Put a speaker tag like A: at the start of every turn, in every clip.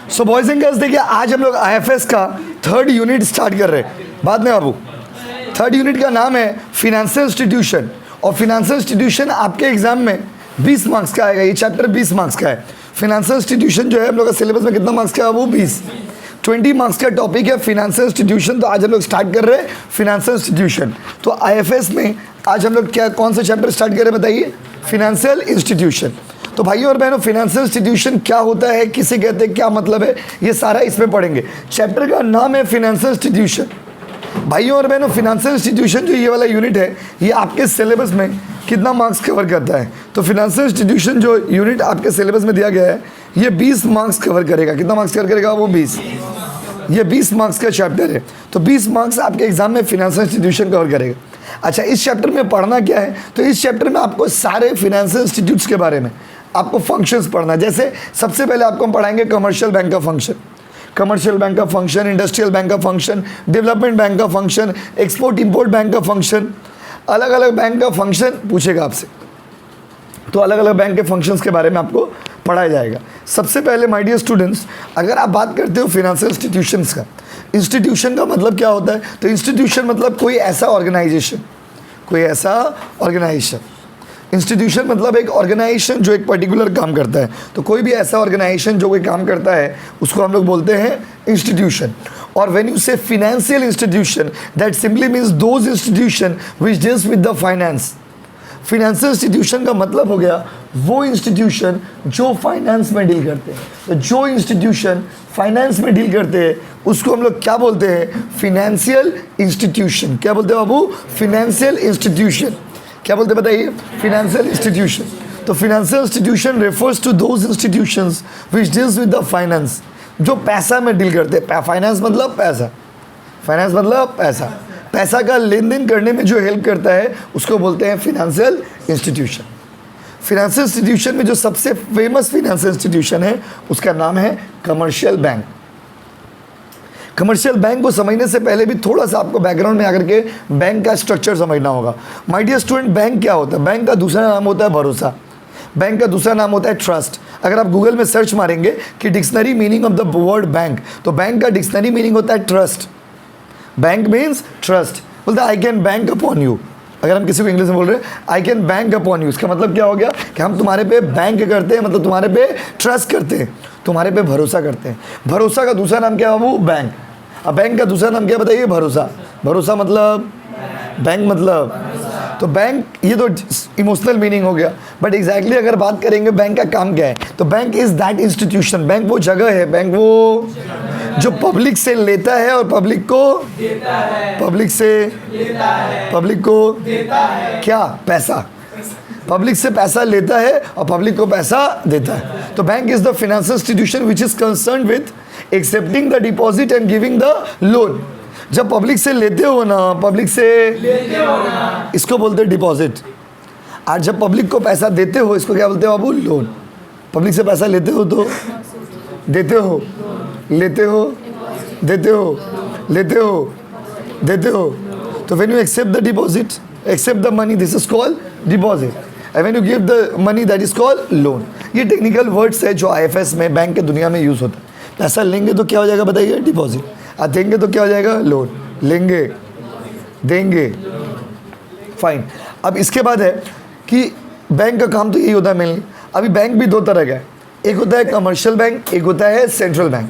A: So boys and girls, देखिए आज हम लोग आईएफएस का 3rd यूनिट स्टार्ट कर रहे हैं। बाद में बाबू, 3rd यूनिट का नाम है फिनेंशियल इंस्टीट्यूशन। और फिनेंशियल इंस्टीट्यूशन आपके एग्जाम में 20 मार्क्स का आएगा। ये चैप्टर 20 मार्क्स का है। फिनेंशियल इंस्टीट्यूशन जो है हम लोग का सिलेबस में कितना मार्क्स का है? वो 20 मार्क्स का टॉपिक है फिनेंशियल इंस्टीट्यूशन। तो आज हम लोग स्टार्ट कर रहे हैं फिनेंशियल इंस्टीट्यूशन। तो आईएफएस में आज हम लोग कौन सा चैप्टर स्टार्ट कर रहे हैं बताइए? Financial institution. तो भाइयों और बहनों, फिनेंशियल इंस्टीट्यूशन क्या होता है, किसे कहते हैं, क्या मतलब है, ये सारा इसमें पढ़ेंगे। चैप्टर का नाम है फिनेंशियल इंस्टीट्यूशन। भाइयों और बहनों, फिनेंशियल इंस्टीट्यूशन जो ये वाला यूनिट है, ये आपके सिलेबस में कितना मार्क्स कवर करता है? तो फिनेंशियल इंस्टीट्यूशन जो यूनिट आपके सिलेबस में दिया गया है, ये 20 मार्क्स कवर करेगा। कितना मार्क्स कवर करेगा? वो 20। ये 20 मार्क्स का चैप्टर है। तो 20 मार्क्स आपके एग्जाम में फिनेंशियल इंस्टीट्यूशन कवर करेगा। अच्छा, इस चैप्टर में पढ़ना क्या है? तो इस चैप्टर में आपको सारे फिनेंशियल इंस्टीट्यूट्स के बारे में आपको फंक्शंस पढ़ना है। जैसे सबसे पहले आपको हम पढ़ाएंगे कमर्शियल बैंक का फंक्शन, कमर्शियल बैंक का फंक्शन, इंडस्ट्रियल बैंक का फंक्शन, डेवलपमेंट बैंक का फंक्शन, एक्सपोर्ट इंपोर्ट बैंक का फंक्शन। अलग अलग बैंक का फंक्शन पूछेगा आपसे, तो अलग अलग बैंक के फंक्शंस के बारे में आपको पढ़ाया जाएगा। सबसे पहले माय डियर स्टूडेंट्स, अगर आप बात करते हो फिनेंशियल इंस्टीट्यूशंस का, इंस्टीट्यूशन का मतलब क्या होता है? तो इंस्टीट्यूशन मतलब कोई ऐसा ऑर्गेनाइजेशन, कोई ऐसा ऑर्गेनाइजेशन। इंस्टीट्यूशन मतलब एक ऑर्गेनाइजेशन जो एक पर्टिकुलर काम करता है। तो कोई भी ऐसा ऑर्गेनाइजेशन जो कोई काम करता है, उसको हम लोग बोलते हैं इंस्टीट्यूशन। और व्हेन यू से financial institution, that simply means those institution which deals with the finance. Financial institution का मतलब हो गया वो इंस्टीट्यूशन जो फाइनेंस में डील करते हैं। तो जो इंस्टीट्यूशन फाइनेंस में डील करते हैं उसको हम लोग क्या बोलते हैं? Financial institution. क्या बोलते हैं बाबू? Financial institution. क्या बोलते बताइए? Financial institution. तो financial institution refers to those institutions which deals with the finance, जो पैसा में डील करते हैं। फाइनेंस मतलब पैसा, फाइनेंस मतलब पैसा, पैसा का लेन देन करने में जो हेल्प करता है उसको बोलते हैं फिनेंशियल इंस्टीट्यूशन। फिनेंशियल इंस्टीट्यूशन में जो सबसे फेमस फिनेंशियल इंस्टीट्यूशन है उसका नाम है कमर्शियल बैंक। कमर्शियल बैंक को समझने से पहले भी थोड़ा सा आपको बैकग्राउंड में आकर के बैंक का स्ट्रक्चर समझना होगा। माय डियर स्टूडेंट, बैंक क्या होता है? बैंक का दूसरा नाम होता है भरोसा, बैंक का दूसरा नाम होता है ट्रस्ट। अगर आप गूगल में सर्च मारेंगे कि dictionary meaning of the word bank, तो बैंक का डिक्शनरी मीनिंग होता है ट्रस्ट। Bank means trust. बोलते I can bank upon you. अगर हम किसी को इंग्लिश में बोल रहे हैं I can bank upon you, इसका मतलब क्या हो गया कि हम तुम्हारे पे बैंक करते हैं, मतलब तुम्हारे पे ट्रस्ट करते हैं, तुम्हारे पे भरोसा करते हैं। भरोसा का दूसरा नाम क्या है बाबू? बैंक। अब बैंक का दूसरा नाम क्या बताइए? भरोसा। भरोसा मतलब बैंक मतलब, तो बैंक ये तो इमोशनल मीनिंग हो गया, बट एग्जैक्टली अगर बात करेंगे बैंक का काम क्या है, तो bank is that institution. Bank वो जगह है, बैंक वो जो पब्लिक से लेता है और पब्लिक को देता है। पब्लिक से लेता है, पब्लिक को देता है क्या? पैसा। पब्लिक से पैसा लेता है और पब्लिक को पैसा देता है। तो bank is the financial institution which is concern with accepting the deposit and giving the loan. जब पब्लिक से लेते हो ना, पब्लिक से लेते हो ना, इसको बोलते हैं डिपॉजिट। और जब पब्लिक को पैसा देते हो, इसको क्या बोलते हो बाबू? लोन। पब्लिक से पैसा लेते हो तो देते हो, लेते हो, देते हो, लेते हो, देते हो। तो when you accept the deposit, accept the money, this is called deposit. And when you give the money, that is called loan. ये टेक्निकल वर्ड्स है जो आईएफएस में बैंक के दुनिया में यूज़ होता है। पैसा लेंगे तो क्या हो जाएगा बताइए? डिपॉजिट। और देंगे तो क्या हो जाएगा? लोन। लेंगे, देंगे, फाइन। अब इसके बाद है कि बैंक का काम तो यही होता है मेनली। अभी बैंक भी दो तरह का है, एक होता है कमर्शियल बैंक, एक होता है सेंट्रल बैंक।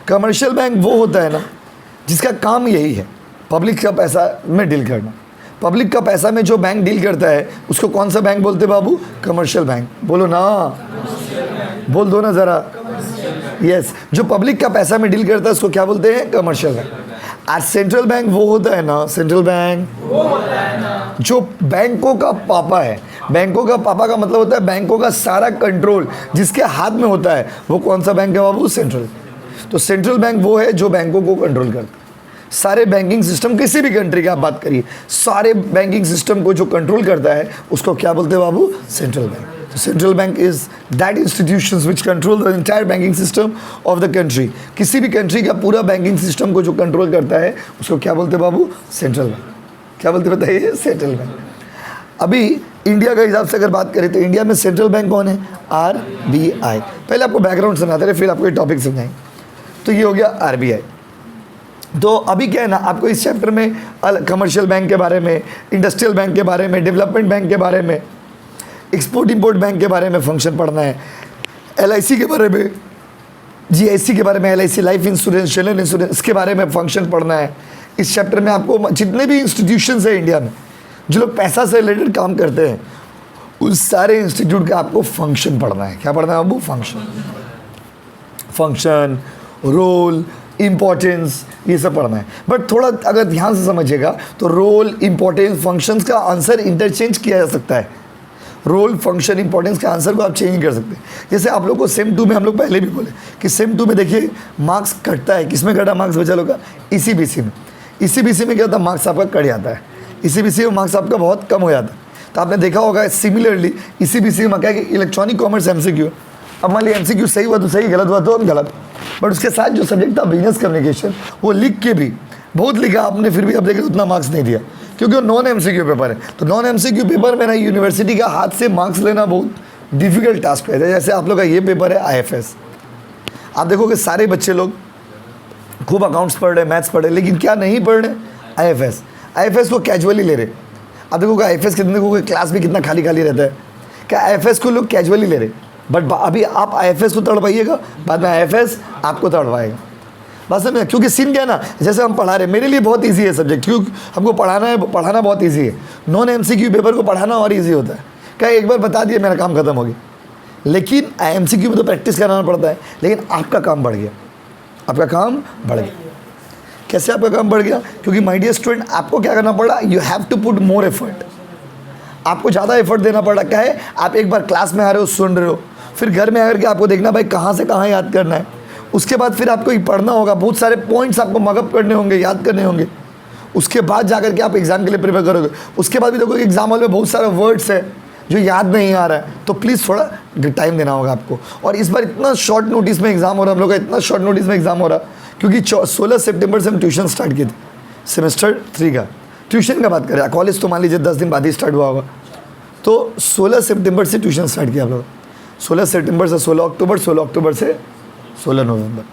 A: कमर्शियल बैंक वो होता है ना जिसका काम यही है पब्लिक का पैसा में डील करना। पब्लिक का पैसा में जो बैंक डील करता है उसको कौन सा बैंक बोलते हैं बाबू? Commercial bank. बोलो ना, बोल दो ना ज़रा। यस, जो पब्लिक का पैसा में डील करता है उसको क्या बोलते हैं? Commercial bank. और सेंट्रल बैंक वो होता है ना, सेंट्रल बैंक वो होता है ना जो बैंकों का पापा है। बैंकों का पापा का मतलब होता है बैंकों का सारा कंट्रोल जिसके हाथ में होता है, वो कौन सा बैंक है बाबू? सेंट्रल। तो सेंट्रल बैंक वो है जो बैंकों को कंट्रोल करता है। सारे बैंकिंग सिस्टम, किसी भी कंट्री की आप बात करिए, सारे बैंकिंग सिस्टम को जो कंट्रोल करता है उसको क्या बोलते हैं बाबू? Central bank. तो central bank is that institutions which control the entire banking system of the country. किसी भी कंट्री का पूरा बैंकिंग सिस्टम को जो कंट्रोल करता है उसको क्या बोलते हैं बाबू? Central bank. क्या बोलते बताइए? Central bank. अभी इंडिया के हिसाब से अगर बात करें तो इंडिया में सेंट्रल बैंक कौन है? RBI। पहले आपको बैकग्राउंड समझाते रहे, फिर आपको ये टॉपिक समझाएंगे। तो ये हो गया आरबीआई। तो अभी क्या है ना, आपको इस चैप्टर में कमर्शियल बैंक के बारे में, इंडस्ट्रियल बैंक के बारे में, डेवलपमेंट बैंक के बारे में, एक्सपोर्ट इंपोर्ट बैंक के बारे में फंक्शन पढ़ना है, एलआईसी के बारे में, जीआईसी के बारे में, LIC life insurance, children insurance के बारे में फंक्शन पढ़ना है। इस चैप्टर में आपको जितने भी इंस्टीट्यूशंस है इंडिया में, जो लोग पैसा से रिलेटेड काम करते हैं, उस सारे इंस्टीट्यूट का आपको फंक्शन पढ़ना है। क्या पढ़ना है आपको? फंक्शन, रोल, इम्पोर्टेंस, ये सब पढ़ना है। बट थोड़ा अगर ध्यान से समझिएगा तो रोल, इम्पोर्टेंस, फंक्शंस का आंसर इंटरचेंज किया जा सकता है। रोल, फंक्शन, इंपॉर्टेंस के आंसर को आप चेंज कर सकते हैं। जैसे आप लोग को सेम 2 में हम लोग पहले भी बोले कि सेम 2 में देखिए मार्क्स कटता है। किसमें कटा मार्क्स बचा लोग का? ईसीबीसी में। ईसीबीसी में क्या होता है? मार्क्स आपका कट जाता है। ईसीबीसी में मार्क्स आपका बहुत कम हो जाता है। तो आपने देखा होगा सिमिलरली ईसीबीसी में क्या है कि इलेक्ट्रॉनिक कॉमर्स एमसीक्यू, अब मान लीजिए एमसीक्यू सही हुआ तो सही, गलत हुआ तो गलत, बट उसके साथ जो सब्जेक्ट था बिजनेस कम्युनिकेशन, वो लिख के भी बहुत लिखा आपने, फिर भी अब देखिए उतना मार्क्स नहीं दिया, क्योंकि वो नॉन एमसीक्यू पेपर है। तो नॉन एमसीक्यू पेपर में ना यूनिवर्सिटी का हाथ से मार्क्स लेना बहुत डिफिकल्ट टास्क है। जैसे आप लोग का ये पेपर है आईएफएस, आप देखोगे सारे बच्चे लोग खूब अकाउंट्स पढ़ रहे, मैथ्स पढ़ रहे, लेकिन क्या नहीं पढ़ रहे? आईएफएस। आईएफएस को कैजुअली ले रहे। आप देखोगे आईएफएस कितने, देखोगे क्लास भी कितना खाली खाली रहता है। क्या आईएफएस को लोग कैजुअली ले रहे? बट अभी आप आईएफएस को तड़ पाइएगा, बाद में आईएफएस आपको तड़ पाएगा। बस समझे? क्योंकि सीन क्या है ना, जैसे हम पढ़ा रहे, मेरे लिए बहुत इजी है सब्जेक्ट, क्योंकि हमको पढ़ाना बहुत इजी है। नॉन एमसीक्यू पेपर को पढ़ाना और इजी होता है। क्या एक बार बता दिए मेरा काम खत्म हो गया, लेकिन एमसीक्यू में तो प्रैक्टिस कराना पड़ता है। लेकिन आपका काम बढ़ गया, आपका काम बढ़ गया। कैसे आपका काम बढ़ गया? क्योंकि माय डियर स्टूडेंट, आपको क्या करना पड़ा? You have to put more effort. आपको ज़्यादा एफर्ट देना पड़ा। क्या है? आप एक बार क्लास में आ रहे हो, सुन रहे हो, फिर घर में आकर के आपको देखना भाई कहाँ से कहाँ याद करना है। उसके बाद फिर आपको ये पढ़ना होगा, बहुत सारे पॉइंट्स आपको मगअप करने होंगे, याद करने होंगे। उसके बाद जाकर के आप एग्ज़ाम के लिए प्रिपेयर करोगे। उसके बाद भी देखो एग्जाम हॉल में बहुत सारे वर्ड्स है जो याद नहीं आ रहा है, तो प्लीज़ थोड़ा टाइम देना होगा आपको। और इस बार इतना शॉर्ट नोटिस में एग्ज़ाम हो रहा है, हम लोग का इतना शॉर्ट नोटिस में एग्ज़ाम हो रहा, क्योंकि 16 सितंबर से हम ट्यूशन स्टार्ट किए थे, सेमेस्टर 3 का। ट्यूशन का बात करें, कॉलेज तो मान लीजिए 10 दिन बाद ही स्टार्ट हुआ होगा। तो 16 सितंबर से ट्यूशन स्टार्ट किया आप लोग। 16 सितंबर से 16 अक्टूबर, 16 अक्टूबर से 16 नवंबर,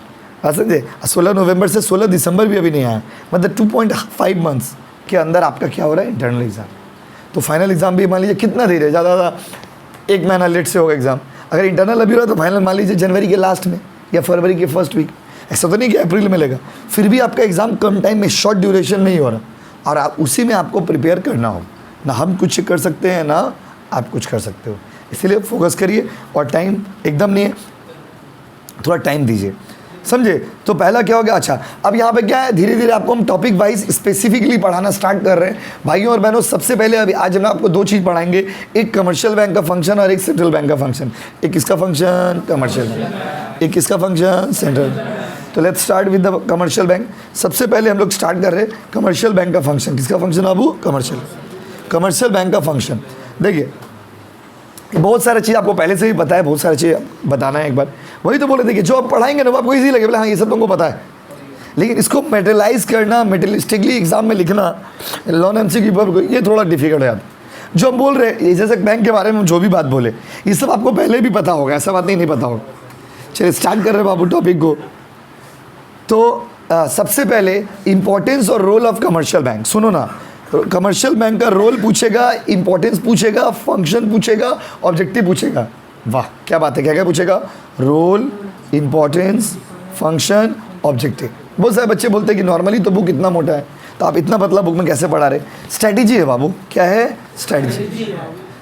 A: हाँ समझे? 16 नवंबर से 16 दिसंबर भी अभी नहीं आया, मतलब 2.5 मंथ्स के अंदर आपका क्या हो रहा है? Internal exam. तो फाइनल एग्ज़ाम भी मान लीजिए कितना देर है, ज़्यादा 1 महीना लेट से होगा एग्ज़ाम। अगर इंटरनल अभी रहा तो फाइनल मान लीजिए जनवरी के लास्ट में या फरवरी के फर्स्ट वीक। ऐसा तो नहीं कि अप्रैल में लेगा, फिर भी आपका एग्ज़ाम कम टाइम में, शॉर्ट ड्यूरेशन में ही हो रहा, और आप उसी में आपको प्रिपेयर करना हो। ना हम कुछ कर सकते हैं, ना आप कुछ कर सकते हो। इसीलिए फोकस करिए, और टाइम एकदम नहीं है, थोड़ा टाइम दीजिए, समझे? तो पहला क्या हो गया? अच्छा, अब यहाँ पे क्या है, धीरे धीरे आपको हम टॉपिक वाइज स्पेसिफिकली पढ़ाना स्टार्ट कर रहे हैं भाइयों और बहनों। सबसे पहले अभी आज हम आपको 2 चीज़ पढ़ाएंगे, एक कमर्शियल बैंक का फंक्शन और एक सेंट्रल बैंक का फंक्शन। एक किसका फंक्शन? Commercial bank. एक किसका फंक्शन? सेंट्रल। तो let's start with the commercial bank. सबसे पहले हम लोग स्टार्ट कर रहे हैं कमर्शियल बैंक का फंक्शन। किसका फंक्शन बाबू? कमर्शियल बैंक का फंक्शन। देखिए बहुत सारा चीज़ आपको पहले से भी पता है, बहुत सारी चीज़ बताना है एक बार। वही तो बोले, देखिए जो आप पढ़ाएंगे ना वो आपको इजी लगे, बोले हाँ ये सब तुमको पता है, लेकिन इसको मेटेरियलाइज करना, मेटेरियलिस्टिकली एग्जाम में लिखना, लॉन एमसीक्यू पेपर, ये थोड़ा डिफिकल्ट है। जो हम बोल रहे हैं जैसे बैंक के बारे में जो भी बात बोले, ये सब आपको पहले भी पता होगा, ऐसा बात नहीं पता होगा। चलिए स्टार्ट कर रहे हैं बाबू टॉपिक को। तो सबसे पहले इंपॉर्टेंस और रोल ऑफ कमर्शियल बैंक। सुनो ना, कमर्शियल बैंक का रोल पूछेगा, इंपॉर्टेंस पूछेगा, फंक्शन पूछेगा, ऑब्जेक्टिव पूछेगा। वाह क्या बात है, क्या क्या पूछेगा? Role, importance, function, objective. बहुत सारे बच्चे बोलते हैं कि नॉर्मली तो बुक इतना मोटा है, तो आप इतना पतला बुक में कैसे पढ़ा रहे? स्ट्रैटेजी है बाबू। क्या है? स्ट्रैटेजी।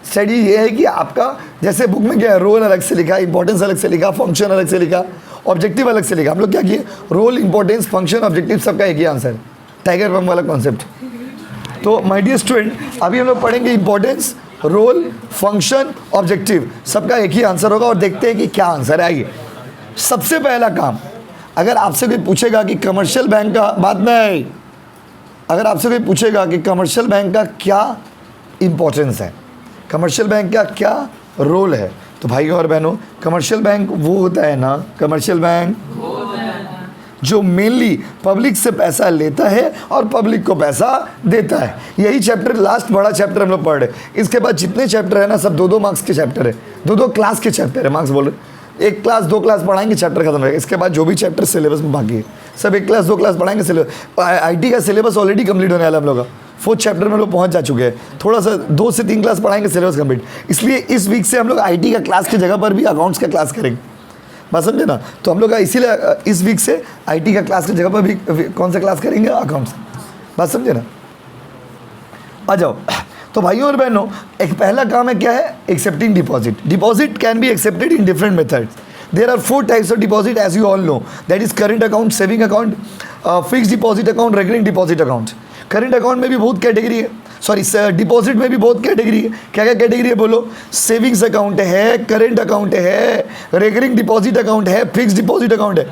A: स्ट्रैटेजी ये है कि आपका जैसे बुक में क्या है, रोल अलग से लिखा, इंपॉर्टेंस अलग से लिखा, फंक्शन अलग से लिखा, ऑब्जेक्टिव अलग से लिखा। हम लोग क्या किए? रोल, इंपॉर्टेंस, फंक्शन, ऑब्जेक्टिव सबका एक ही आंसर, टाइगर बम वाला कॉन्सेप्ट। तो माय डियर स्टूडेंट, अभी हम लोग पढ़ेंगे इंपॉर्टेंस, रोल, फंक्शन, ऑब्जेक्टिव, सबका एक ही आंसर होगा, और देखते हैं कि क्या आंसर है। आइए, सबसे पहला काम, अगर आपसे कोई पूछेगा कि कमर्शियल बैंक का, बात नहीं, अगर आपसे कोई पूछेगा कि कमर्शियल बैंक का क्या इंपॉर्टेंस है, कमर्शियल बैंक का क्या रोल है, तो भाइयों और बहनों, कमर्शियल बैंक वो होता है ना, कमर्शियल बैंक जो मेनली पब्लिक से पैसा लेता है और पब्लिक को पैसा देता है। यही चैप्टर लास्ट बड़ा चैप्टर हम लोग पढ़ रहे हैं। इसके बाद जितने चैप्टर है ना, सब 2-2 मार्क्स के चैप्टर है, 2-2 क्लास के चैप्टर है, मार्क्स बोल रहे, एक क्लास 2 क्लास पढ़ाएंगे, चैप्टर खत्म रहेगा। इसके बाद जो भी चैप्टर सिलेबस में बाकी है सब 1 क्लास 2 क्लास पढ़ाएंगे। सिलेबस आईटी का सिलेबस ऑलरेडी कंप्लीट होने वाला है हम लोग का। 4th चैप्टर में लोग पहुंच जा चुके हैं, थोड़ा सा 2 से 3 क्लास पढ़ाएंगे, सिलेबस कंप्लीट। इसलिए इस वीक से हम लोग आईटी का क्लास की जगह पर भी अकाउंट्स का क्लास करेंगे, बात समझे ना। तो हम लोग का इसीलिए इस वीक से आईटी का क्लास की जगह पर भी कौन सा क्लास करेंगे, अकाउंट्स, बात समझे ना। आ जाओ। तो भाइयों और बहनों, एक पहला काम है क्या है, accepting deposit. Deposit can be accepted in different methods. There are 4 types of deposit as you all know, that is current account, saving account, fix deposit account, recurring deposit account. Current account में भी बहुत category है, sorry deposit में भी बहुत category है। क्या क्या कैटेगरी है बोलो, सेविंग्स अकाउंट है, करंट अकाउंट है, रेकरिंग डिपॉजिट अकाउंट है, फिक्स डिपॉजिट अकाउंट है।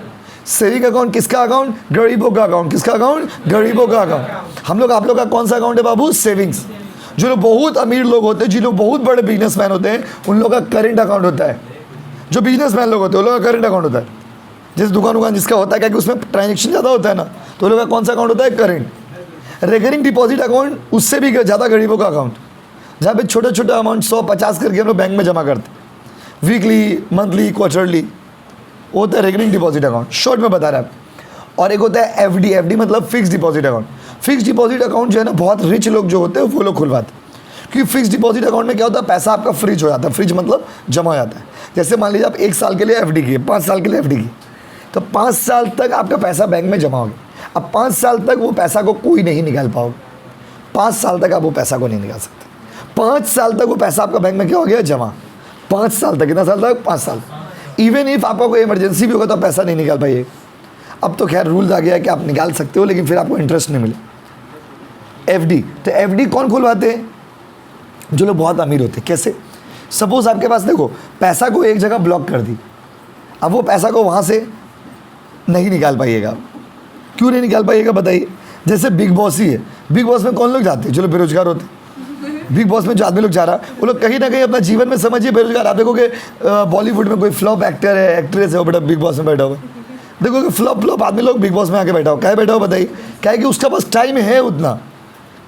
A: सेविंग अकाउंट किसका अकाउंट, गरीबों का अकाउंट। किसका अकाउंट, गरीबों का अकाउंट। हम लोग आप लोग का कौन सा अकाउंट है बाबू, सेविंग्स। जो लोग बहुत अमीर लोग होते हैं, जिन लोग बहुत बड़े बिजनेसमैन होते हैं, उन लोग का करंट अकाउंट होता है। जो बिजनेसमैन लोग होते हैं उन लोग का करंट अकाउंट होता है। जैसे दुकान जिसका होता है, क्या कि उसमें ट्रांजेक्शन ज़्यादा होता है ना, तो उन लोग का कौन सा अकाउंट होता है, करंट। रेकरिंग डिपॉजिट अकाउंट उससे भी ज़्यादा गरीबों का अकाउंट, जहाँ पे छोटे छोटे अमाउंट 100-50 करके हम लोग बैंक में जमा करते हैं, वीकली, मंथली, क्वार्टरली, वो होता है रेकरिंग डिपॉजिट अकाउंट, शॉर्ट में बता रहा है। और एक होता है एफडी। एफडी मतलब fix deposit account. Fix deposit account जो है ना, बहुत रिच लोग जो होते हैं वो लोग खुलवाते हैं। क्योंकि फिक्स डिपॉजिट अकाउंट में क्या होता है, पैसा आपका फ्रीज हो जाता है। फ्रीज मतलब जमा हो जाता है। जैसे मान लीजिए आप 1 साल के लिए एफडी की, 5 साल के लिए एफडी की, तो 5 साल तक आपका पैसा बैंक में जमा होगा। अब 5 साल तक वो पैसा को कोई नहीं निकाल पाओगे। 5 साल तक आप वो पैसा को नहीं निकाल सकते। 5 साल तक वो पैसा आपका बैंक में क्या हो गया, जमा। 5 साल तक, कितना साल तक, 5 साल। इवन इफ आपका कोई इमरजेंसी भी होगा तो पैसा नहीं निकाल पाइए। अब तो खैर रूल्स आ गया है कि आप निकाल सकते हो, लेकिन फिर आपको इंटरेस्ट नहीं मिले। एफडी, तो एफडी कौन खुलवाते हैं, जो लोग बहुत अमीर होते हैं। कैसे, सपोज आपके पास देखो पैसा को एक जगह ब्लॉक कर दी, अब वो पैसा को वहाँ से नहीं निकाल पाइएगा। क्यों नहीं निकाल पाइएगा बताइए। जैसे बिग बॉस ही है, बिग बॉस में कौन लोग जाते हैं, जो लोग बेरोजगार होते हैं। बिग बॉस में जो आदमी लोग जा रहा है वो लोग कहीं ना कहीं अपना जीवन में समझिए बेरोजगार। आप देखोगे बॉलीवुड में कोई फ्लॉप एक्टर है, एक्ट्रेस है, वो बेटा बिग बॉस में बैठा हुआ है। देखोगे फ्लॉप आदमी लोग बिग बॉस में आके बैठा हो, क्या है बैठा हो बताइए। क्या है कि उसका पास टाइम है, उतना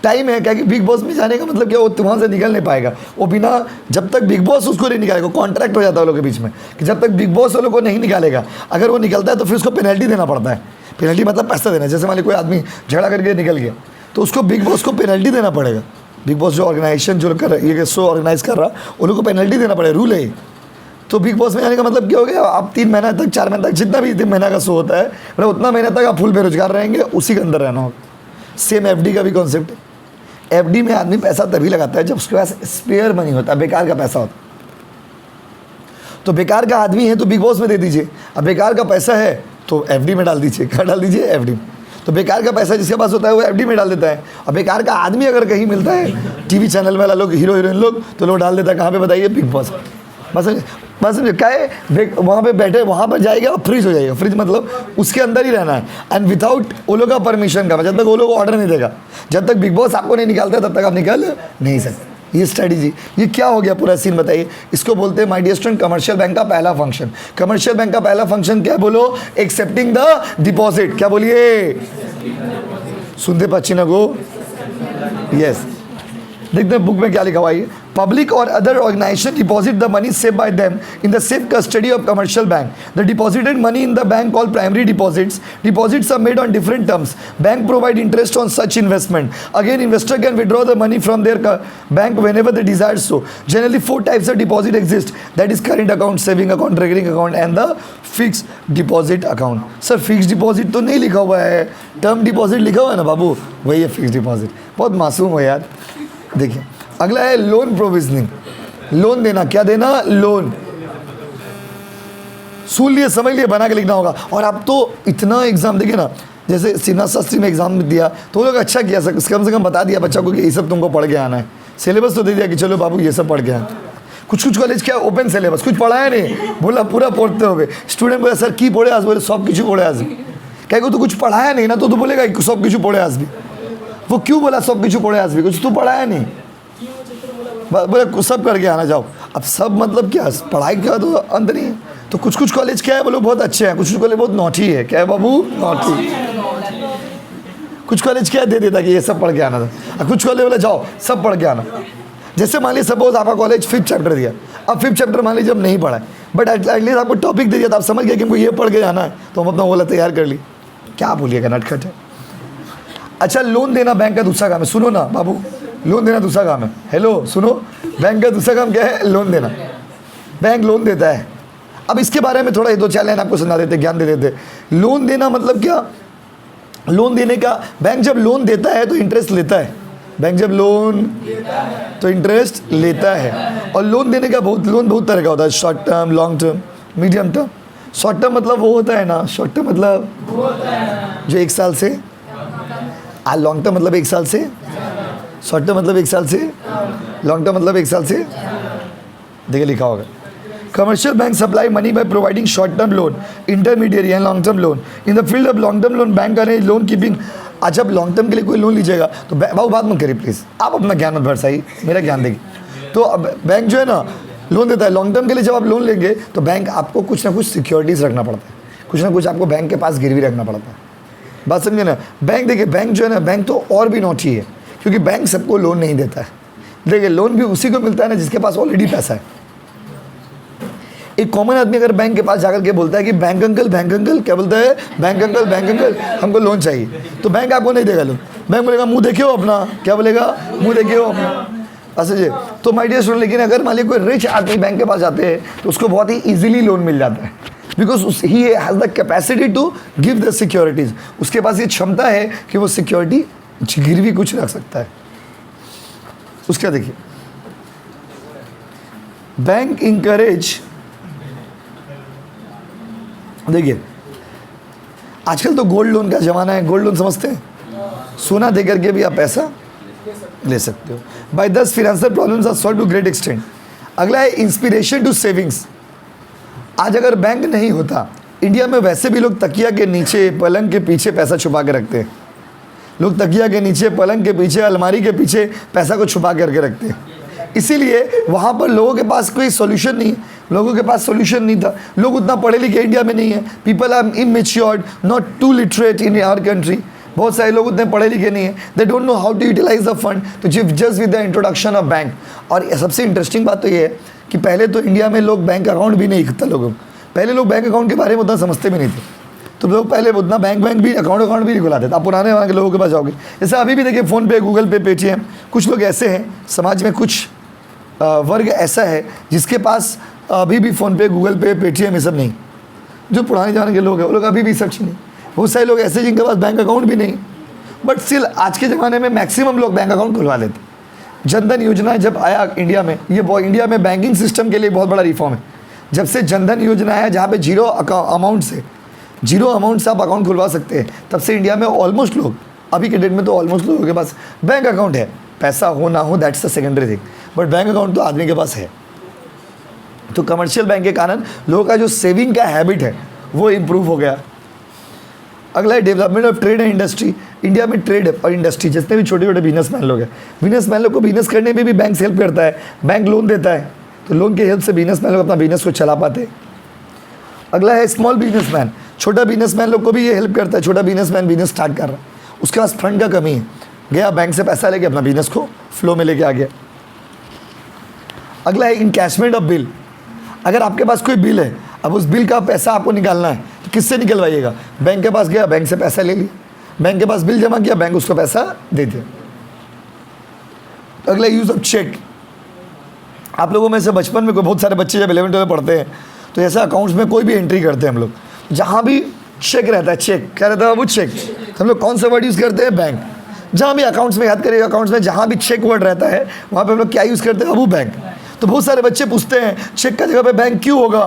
A: टाइम है। क्या कि बिग बॉस में जाने का मतलब क्या, वो वहाँ से निकल नहीं पाएगा। वो बिना, जब तक बिग बॉस उसको नहीं निकालेगा, कॉन्ट्रैक्ट हो जाता है वो लोग के बीच में कि जब तक बिग बॉस वालों को नहीं निकालेगा, अगर वो निकलता है तो फिर उसको पेनल्टी देना पड़ता है। पेनल्टी मतलब पैसा देना। जैसे मान लीजिए कोई आदमी झगड़ा करके निकल गया तो उसको बिग बॉस को पेनल्टी देना पड़ेगा। बिग बॉस जो ऑर्गेनाइजेशन जो कर रहा है, ये शो ऑर्गेनाइज कर रहा, उन लोगों को पेनल्टी देना पड़ेगा, रूल है। तो बिग बॉस में जाने का मतलब क्या हो गया, आप 3 महीना तक, 4 महीने तक, जितना भी 3 महीना का शो होता है, मतलब उतना महीने तक आप फुल बेरोजगार रहेंगे, उसी के अंदर रहना होगा। सेम एफडी का भी कॉन्सेप्ट है। एफडी में आदमी पैसा तभी लगाता है जब उसके पास स्पेयर मनी होता है, बेकार का पैसा होता है। तो बेकार का आदमी है तो बिग बॉस में दे दीजिए, अब बेकार का पैसा है तो एफडी में डाल दीजिए। क्या डाल दीजिए, एफडी में। तो बेकार का पैसा जिसके पास होता है वो एफडी में डाल देता है। और बेकार का आदमी अगर कहीं मिलता है, टीवी चैनल वाला लोग, हीरो हीरोइन लोग, तो लोग डाल देता है कहाँ पे बताइए, बिग बॉस। बस क्या है, वहाँ पे बैठे, वहाँ पर जाएगा और फ्रीज हो जाएगा। फ्रीज मतलब उसके अंदर ही रहना है, एंड विदाउट वो लोग का परमिशन का, जब तक वो लोग ऑर्डर नहीं देगा, जब तक बिग बॉस आपको नहीं निकालता तब तक आप निकल नहीं सकते। ये स्ट्रेटजी, ये क्या हो गया पूरा सीन बताइए। इसको बोलते हैं my dear student commercial bank का पहला फंक्शन। कमर्शियल बैंक का पहला फंक्शन क्या बोलो, एक्सेप्टिंग द डिपॉजिट। क्या बोलिए, सुनते पच्ची ना गो, यस। देखते हैं बुक में क्या लिखा हुआ है। Public or other organization deposit the money saved by them in the safe custody of commercial bank. The deposited money in the bank called primary deposits. Deposits are made on different terms. Bank provide interest on such investment. Again, investor can withdraw the money from their bank whenever they desire so. Generally, 4 types of deposit exist. That is current account, saving account, recurring account, and the fixed deposit account. Sir, fixed deposit तो नहीं लिखा हुआ है, term deposit लिखा हुआ है ना बाबू, वही है fixed deposit। बहुत मासूम हो यार। देखिए अगला है लोन प्रोविजनिंग। लोन देना, क्या देना, लोन। सुन लिए, समझ लिए, बना के लिखना होगा। और आप तो इतना एग्जाम देखिए ना, जैसे सिन्हा शास्त्री में एग्जाम दिया तो वो लोग अच्छा किया, कम से कम बता दिया बच्चा को कि ये सब तुमको पढ़ के आना है। सिलेबस तो दे दिया कि चलो बाबू ये सब पढ़ के आना। कुछ कॉलेज क्या ओपन सिलेबस, कुछ पढ़ाया नहीं, बोला पूरा पढ़ते हो गए। स्टूडेंट बोले सर की पढ़े आज, बोले सब किचु पढ़े आज। क्या को तो कुछ पढ़ाया नहीं ना, तो बोलेगा सब किचु पढ़े आज भी। वो क्यों बोला सब किचु पढ़े आज भी, कुछ तो पढ़ाया नहीं, बोले सब करके आना जाओ। अब सब मतलब क्या, पढ़ाई का तो अंत नहीं है। तो कुछ कॉलेज क्या है, बोलो बहुत अच्छे हैं, कुछ कॉलेज बहुत नॉटी है। क्या है बाबू, नॉटी। कुछ कॉलेज क्या दे देता कि ये सब पढ़ के आना था, और कुछ कॉलेज बोले जाओ सब पढ़ के आना। जैसे मान लीजिए सपोज आपका कॉलेज 5th चैप्टर दिया, अब 5th चैप्टर मान लीजिए अब नहीं पढ़ा है, बट एटलीस्ट आपको टॉपिक दे दिया था, आप समझ गए कि हमको ये पढ़ के जाना है, तो हम अपना ओला तैयार कर ली। क्या बोलिएगा, नटखट है। अच्छा, लोन देना बैंक का दूसरा काम है। सुनो ना बाबू, लोन देना दूसरा काम है। हेलो सुनो, बैंक का दूसरा काम क्या है? लोन देना। बैंक लोन देता है। अब इसके बारे में थोड़ा 1-2-4 लाइन आपको सुना देते, ज्ञान दे देते। लोन देना मतलब क्या? लोन देने का, बैंक जब लोन देता है तो इंटरेस्ट लेता है। बैंक जब लोन तो इंटरेस्ट लेता है। और लोन देने का लोन बहुत तरह का होता है, short term, long term, medium term. Short term मतलब वो होता है ना, शॉर्ट टर्म मतलब जो 1 साल से, लॉन्ग टर्म मतलब 1 साल से, शॉर्ट टर्म मतलब 1 साल से, लॉन्ग टर्म मतलब 1 साल से। देखिए लिखा होगा, commercial bank supply money by providing short term loan, intermediate and long term loan. In the field of long term loan bank arrange loan keeping. आज जब लॉन्ग टर्म के लिए कोई लोन लीजिएगा तो बाबू बात मत करिए प्लीज़, आप अपना ज्ञान मत बरसाइए, मेरा ज्ञान देखिए। तो अब बैंक जो है ना लोन देता है। लॉन्ग टर्म के लिए जब आप लोन लेंगे तो बैंक आपको कुछ ना कुछ सिक्योरिटीज़ रखना पड़ता है, कुछ ना कुछ आपको बैंक के पास गिरवी रखना पड़ता है। बात समझे ना। बैंक देखिए, बैंक जो है ना, बैंक तो और भी नौटी है, क्योंकि बैंक सबको लोन नहीं देता है। देखिए लोन भी उसी को मिलता है ना जिसके पास ऑलरेडी पैसा है। एक कॉमन आदमी अगर बैंक के पास जाकर के बोलता है कि बैंक अंकल क्या बोलता है? बैंक अंकल हमको लोन चाहिए, तो बैंक आपको नहीं देगा लोन। बैंक बोलेगा मुंह देखियो अपना, क्या बोलेगा? मुंह देखियो अपना। अच्छा जी, तो माय डियर स्टूडेंट, लेकिन अगर मान लीजिए कोई रिच आदमी बैंक के पास जाते हैं तो उसको बहुत ही ईजिली लोन मिल जाता है, because he has the capacity to give the securities. उसके पास ये क्षमता है कि वो सिक्योरिटी गिरवी कुछ रख सकता है। उसका देखिए, बैंक इंकरेज, देखिए आजकल तो गोल्ड लोन का ज़माना है। गोल्ड लोन समझते हैं? सोना दे करके भी आप पैसा ले सकते हो। By this financial problems are solve to great extent. अगला है इंस्पिरेशन टू सेविंग्स। आज अगर बैंक नहीं होता, इंडिया में वैसे भी लोग तकिया के नीचे, पलंग के पीछे पैसा छुपा के रखते हैं। लोग तकिया के नीचे, पलंग के पीछे, अलमारी के पीछे पैसा को छुपा करके रखते हैं। इसीलिए वहाँ पर लोगों के पास कोई सोल्यूशन नहीं, लोगों के पास सोल्यूशन नहीं था। लोग उतना पढ़े लिखे इंडिया में नहीं है। People are immatured, not too literate in our country. बहुत सारे लोग उतने पढ़े लिखे नहीं है, they don't know how to utilize the fund, तो just with the introduction of bank. और सबसे इंटरेस्टिंग बात तो ये है कि पहले तो इंडिया में लोग बैंक अकाउंट भी नहीं खरीदता। लोगों पहले लोग बैंक अकाउंट के बारे में उतना समझते भी नहीं थे, तो लोग पहले उतना बैंक भी अकाउंट भी नहीं खुलाते थे। आप पुराने वहाँ के लोगों के पास जाओगे, जैसे अभी भी देखिए फ़ोन पे, गूगल पे, पेटीएम, कुछ लोग ऐसे हैं समाज में, कुछ वर्ग ऐसा है जिसके पास अभी भी फ़ोन पे, गूगल पे, पेटीएम ये सब नहीं। जो पुराने ज़माने के लोग हैं वो लोग अभी भी सच नहीं। बहुत सारे लोग ऐसे जिनके पास बैंक अकाउंट भी नहीं, बट स्टिल आज के ज़माने में मैक्सिमम लोग बैंक अकाउंट खुलवा लेते। जनधन योजना जब आया इंडिया में, ये इंडिया में बैंकिंग सिस्टम के लिए बहुत बड़ा रिफॉर्म है। जब से जनधन योजना है, जहाँ पे जीरो अमाउंट से आप अकाउंट खुलवा सकते हैं, तब से इंडिया में ऑलमोस्ट लोग, अभी के डेट में तो ऑलमोस्ट लोगों के पास बैंक अकाउंट है। पैसा हो ना हो that's the secondary thing, but bank account तो आदमी के पास है। तो कमर्शियल बैंक के कारण लोगों का जो सेविंग का हैबिट है वो इम्प्रूव हो गया। अगला है development of trade and industry. India में ट्रेड और इंडस्ट्री, जितने भी छोटे छोटे बिजनेसमैन लोग हैं, बिजनेसमैन लोग को बिजनेस करने में भी बैंक हेल्प करता है। बैंक लोन देता है, तो लोन के हेल्प से बिजनेसमैन लोग अपना बिजनेस को चला पाते हैं। अगला है स्मॉल बिजनेसमैन, छोटा बिजनेसमैन लोग को भी ये हेल्प करता है। छोटा बिजनेसमैन बिजनेस स्टार्ट कर रहा है, उसके पास फंड का कमी है, गया बैंक से पैसा लेके अपना बिजनेस को फ्लो में लेके आ गया। अगला है इनकैशमेंट ऑफ बिल। अगर आपके पास कोई बिल है, अब उस बिल का पैसा आपको निकालना है, तो किससे निकलवाइएगा? बैंक के पास गया, बैंक से पैसा ले लिया, बैंक के पास बिल जमा किया, बैंक उसको पैसा दे दिया। अगला यूज़ ऑफ चेक। आप लोगों में से बचपन में बहुत सारे बच्चे जब 11th-12 पढ़ते हैं, तो ऐसे अकाउंट्स में कोई भी एंट्री करते हैं हम लोग, जहाँ भी चेक रहता है, चेक क्या रहता है वो चेक, तो हम लोग कौन सा वर्ड यूज़ करते हैं? बैंक। जहाँ भी अकाउंट्स में, याद करिएगा, अकाउंट्स में जहाँ भी चेक वर्ड रहता है वहाँ पे हम लोग क्या यूज़ करते हैं? वो बैंक। तो बहुत सारे बच्चे पूछते हैं चेक का जगह पे बैंक क्यों होगा?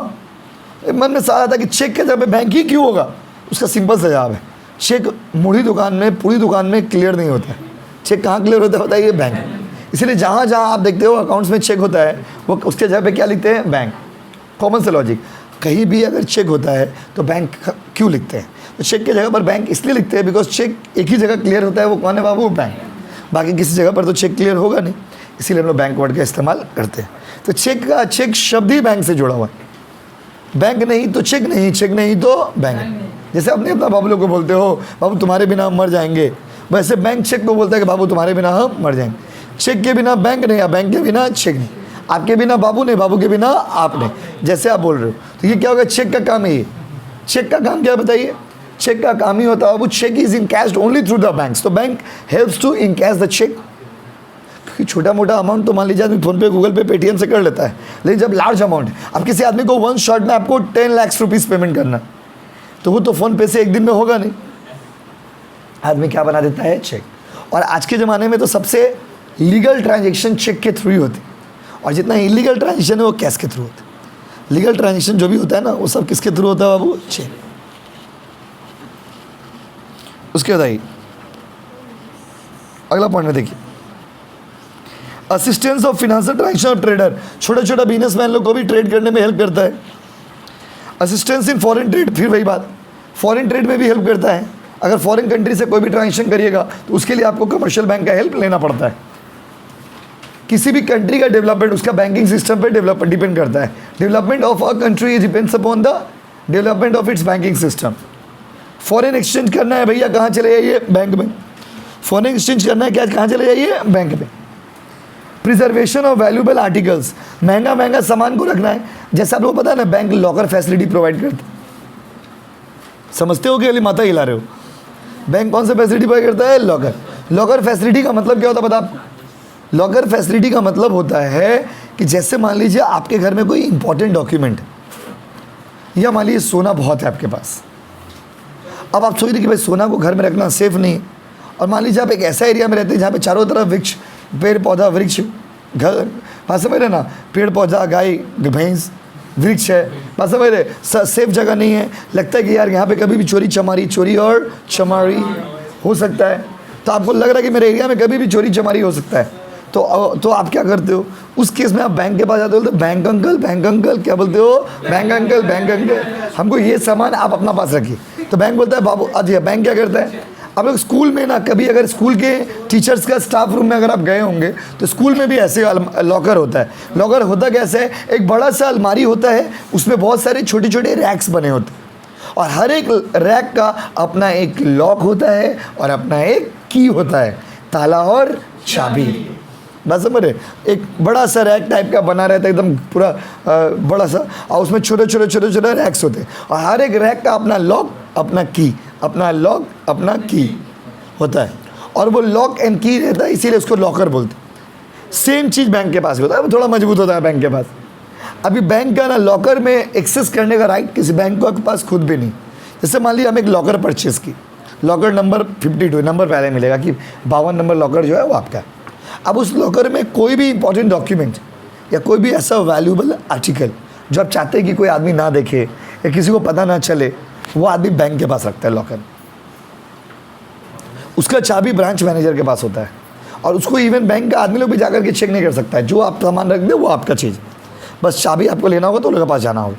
A: मन में सवाल आता है कि चेक के जगह पे बैंक ही क्यों होगा? उसका सिंपल सा जवाब है, चेक मुड़ी दुकान में, पूरी दुकान में क्लियर नहीं होता है। चेक कहाँ क्लियर होता है? ये बैंक। इसलिए जहाँ जहाँ आप देखते हो अकाउंट्स में चेक होता है, वो उसके जगह पे क्या लिखते हैं? बैंक। कॉमन से लॉजिक, कहीं भी अगर चेक होता है तो बैंक क्यों लिखते हैं? तो चेक की जगह पर बैंक इसलिए लिखते हैं बिकॉज चेक एक ही जगह क्लियर होता है, वो कौन है बाबू? बैंक। बाकी किसी जगह पर तो चेक क्लियर होगा नहीं, इसीलिए हम लोग बैंक वर्ड का इस्तेमाल करते हैं। तो चेक शब्द ही बैंक से जुड़ा हुआ है। बैंक नहीं तो चेक नहीं, चेक नहीं तो बैंक। जैसे अपने अपना बाबू लोग को बोलते हो बाबू तुम्हारे बिना हम मर जाएंगे, वैसे बैंक चेक को बोलता है कि बाबू तुम्हारे बिना हम मर जाएंगे। चेक के बिना बैंक नहीं, या बैंक के बिना चेक नहीं। आपके बिना बाबू नहीं, बाबू के बिना आप नहीं, जैसे आप बोल रहे हो। तो ये क्या होगा, चेक का काम है। ये चेक का काम क्या है बताइए? चेक का काम ही होता है वो, cheque is encashed only through the banks. तो bank helps to encash the cheque. क्योंकि छोटा मोटा अमाउंट तो मान लीजिए आदमी फोन पे, गूगल पे, पेटीएम से कर लेता है, लेकिन जब लार्ज अमाउंट, अब किसी आदमी को वन शॉट में आपको 10 लाख रुपीज़ पेमेंट करना, तो वो तो फ़ोन पे से एक दिन में होगा नहीं। आदमी क्या बना देता है, चेक। और आज के ज़माने में तो सबसे लीगल ट्रांजेक्शन चेक के थ्रू ही होती, और जितना इलीगल ट्रांजेक्शन है वो कैश के थ्रू होता है। लीगल ट्रांजेक्शन जो भी होता है ना, वो सब किसके थ्रू होता है बाबू? चेक। उसके बाद आई अगला पॉइंट में देखिए, assistance of financial transaction of trader. छोटा छोटा बिजनेसमैन लोग को भी ट्रेड करने में हेल्प करता है। असिस्टेंस इन फॉरेन ट्रेड, फिर वही बात, फॉरेन ट्रेड में भी हेल्प करता है। अगर फॉरेन कंट्री से कोई भी ट्रांजेक्शन करिएगा तो उसके लिए आपको कमर्शियल बैंक का हेल्प लेना पड़ता है। किसी भी कंट्री का डेवलपमेंट उसका बैंकिंग सिस्टम पर डिपेंड करता है। Development of a country depends upon the development of its banking system. Foreign exchange करना है भैया, कहाँ चले जाइए? बैंक में। फॉरेन एक्सचेंज करना है क्या, कहाँ चले जाइए? बैंक में। प्रिजर्वेशन ऑफ वैल्यूएबल आर्टिकल्स, महंगा महंगा सामान को रखना है। जैसे आप लोगों को पता है ना, बैंक लॉकर फैसिलिटी प्रोवाइड करता है। समझते हो कि अली माता हिला रहे हो? बैंक कौन सा फैसिलिटी प्रोवाइड करता है? लॉकर। लॉकर फैसिलिटी का मतलब क्या होता है पता आपको? लॉकर फैसिलिटी का मतलब होता है कि जैसे मान लीजिए आपके घर में कोई इंपॉर्टेंट डॉक्यूमेंट, या मान लीजिए सोना बहुत है आपके पास, अब आप सोच रहे कि भाई सोना को घर में रखना सेफ नहीं है, और मान लीजिए आप एक ऐसा एरिया में रहते हैं जहाँ पे चारों तरफ वृक्ष, पेड़ पौधा, वृक्ष, घर, बात समझ रहे ना, पेड़ पौधा, गाय भैंस, वृक्ष है, बात समझ रहे, सेफ जगह नहीं है। लगता है कि यार यहाँ पे कभी भी चोरी और चमारी हो सकता है, तो आपको लग रहा है कि मेरे एरिया में कभी भी चोरी चमारी हो सकता है, तो आप क्या करते हो? उस केस में आप बैंक के पास जाते हो, बोलते बैंक अंकल, क्या बोलते हो? बैंक अंकल, हमको ये सामान आप अपना पास रखिए। तो बैंक बोलता है बाबू, अच्छा बैंक क्या करता है? आप लोग स्कूल में ना, कभी अगर स्कूल के टीचर्स का स्टाफ रूम में अगर आप गए होंगे तो स्कूल में भी ऐसे लॉकर होता है। लॉकर होता कैसे है? एक बड़ा सा अलमारी होता है, उसमें बहुत सारे छोटे छोटे रैक्स बने होते हैं, और हर एक रैक का अपना एक लॉक होता है और अपना एक की होता है, ताला और चाबी। बस समझ रहे? एक बड़ा सा रैक टाइप का बना रहता है, एकदम पूरा बड़ा सा, और उसमें छोटे छोटे रैक्स होते हैं, और हर एक रैक का अपना लॉक, अपना की, अपना लॉक, अपना की होता है, और वो लॉक एंड की रहता है, इसीलिए उसको लॉकर बोलते हैं। सेम चीज़ बैंक के पास भी होता है, वो थोड़ा मजबूत होता है बैंक के पास। अभी बैंक का ना लॉकर में एक्सेस करने का राइट किसी बैंक के पास खुद भी नहीं। जैसे मान लीजिए हम एक लॉकर परचेज़ की, लॉकर नंबर 52 नंबर पहले मिलेगा कि 52 नंबर लॉकर जो है वो आपका। अब उस लॉकर में कोई भी इंपॉर्टेंट डॉक्यूमेंट या कोई भी ऐसा वैल्यूएबल आर्टिकल जो आप चाहते हैं कि कोई आदमी ना देखे या किसी को पता ना चले, वो आदमी बैंक के पास रखता है लॉकर। उसका चाबी ब्रांच मैनेजर के पास होता है, और उसको इवन बैंक का आदमी लोग भी जाकर के चेक नहीं कर सकता है। जो आप सामान रख दे वो आपका चीज़, बस चाबी आपको लेना होगा तो उनके पास जाना होगा।